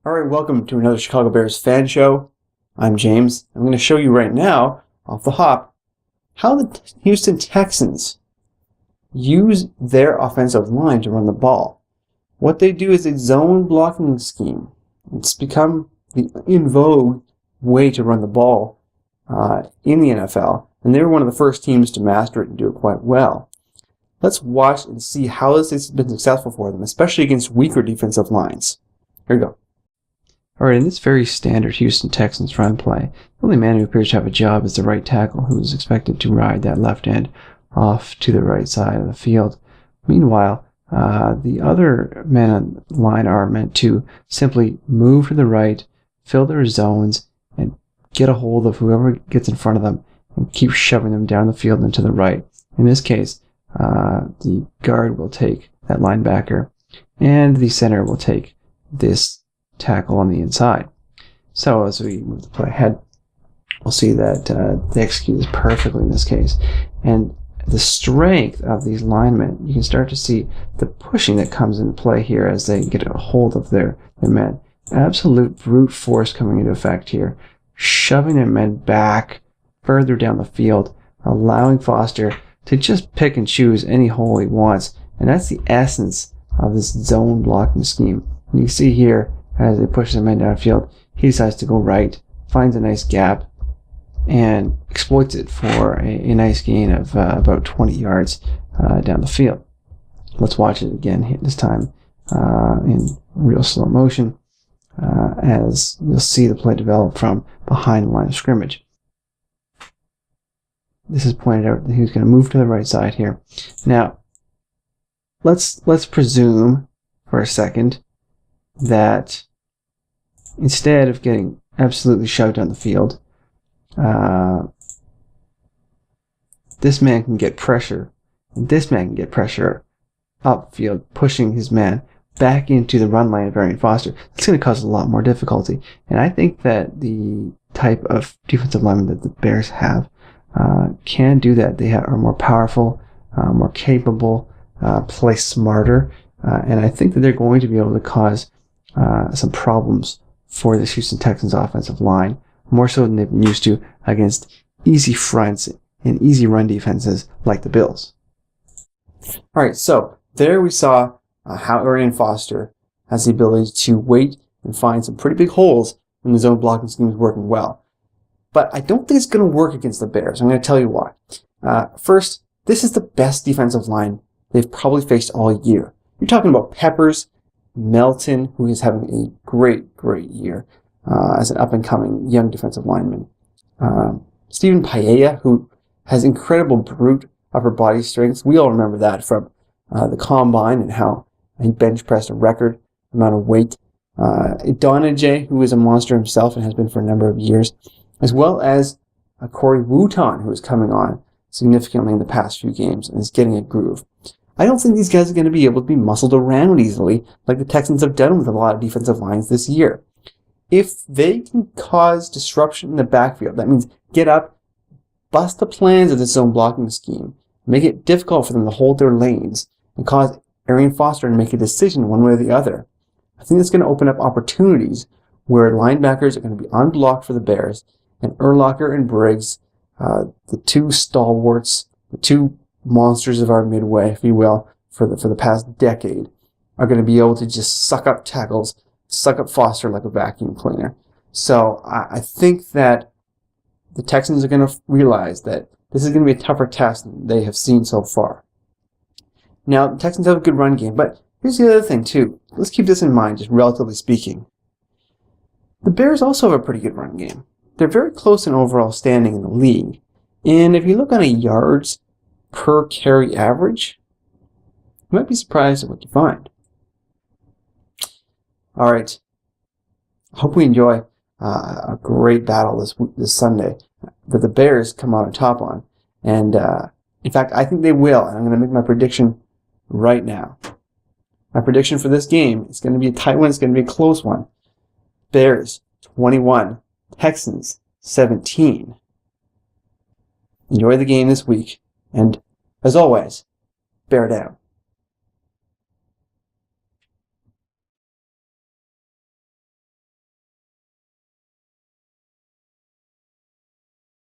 All right, welcome to another Chicago Bears fan show. I'm James. I'm going to show you right now, off the hop, how the Houston Texans use their offensive line to run the ball. What they do is a zone blocking scheme. It's become the in vogue way to run the ball in the NFL, and they were one of the first teams to master it and do it quite well. Let's watch and see how this has been successful for them, especially against weaker defensive lines. Here we go. Alright, in this very standard Houston Texans run play, the only man who appears to have a job is the right tackle, who is expected to ride that left end off to the right side of the field. Meanwhile, the other men on the line are meant to simply move to the right, fill their zones, and get a hold of whoever gets in front of them and keep shoving them down the field and to the right. In this case, the guard will take that linebacker, and the center will take this tackle on the inside. So as we move the play ahead, we'll see that they execute this perfectly in this case. And the strength of these linemen, you can start to see the pushing that comes into play here as they get a hold of their men. Absolute brute force coming into effect here, shoving their men back further down the field, allowing Foster to just pick and choose any hole he wants. And that's the essence of this zone blocking scheme. And you can see here, as they push the men downfield, he decides to go right, finds a nice gap, and exploits it for a nice gain of about 20 yards down the field. Let's watch it again this time in real slow motion as you'll see the play develop from behind the line of scrimmage. This is pointed out that he's going to move to the right side here. Now, let's presume for a second that instead of getting absolutely shoved down the field, this man can get pressure, and this man can get pressure upfield, pushing his man back into the run lane of Arian Foster. It's going to cause a lot more difficulty. And I think that the type of defensive lineman that the Bears have can do that. They are more powerful, more capable, play smarter, and I think that they're going to be able to cause some problems for this Houston Texans offensive line, more so than they've been used to against easy fronts and easy run defenses like the Bills. Alright, so there we saw how Arian Foster has the ability to wait and find some pretty big holes when the zone blocking scheme is working well. But I don't think it's going to work against the Bears. I'm going to tell you why. First, this is the best defensive line they've probably faced all year. You're talking about Peppers, Melton, who is having a great year as an up-and-coming young defensive lineman. Stephen Paea, who has incredible brute upper body strength. We all remember that from the combine and how he bench pressed a record amount of weight. Idonije, who is a monster himself and has been for a number of years, as well as Wootton, who is coming on significantly in the past few games and is getting a groove. I don't think these guys are going to be able to be muscled around easily like the Texans have done with a lot of defensive lines this year. If they can cause disruption in the backfield, that means get up, bust the plans of this zone blocking scheme, make it difficult for them to hold their lanes, and cause Arian Foster to make a decision one way or the other. I think that's going to open up opportunities where linebackers are going to be unblocked for the Bears, and Urlacher and Briggs, the two stalwarts, the two monsters of our midway, if you will, for the past decade, are going to be able to just suck up tackles, suck up Foster like a vacuum cleaner. So I think that the Texans are going to realize that this is going to be a tougher task than they have seen so far. Now, the Texans have a good run game, but here's the other thing too. Let's keep this in mind, just relatively speaking. The Bears also have a pretty good run game. They're very close in overall standing in the league. And if you look on a yards per carry average, you might be surprised at what you find. Alright, I hope we enjoy a great battle this Sunday that the Bears come out on top on. And in fact, I think they will, and I'm going to make my prediction right now. My prediction for this game is going to be a tight one, it's going to be a close one. Bears 21, Texans 17. Enjoy the game this week. And, as always, bear down.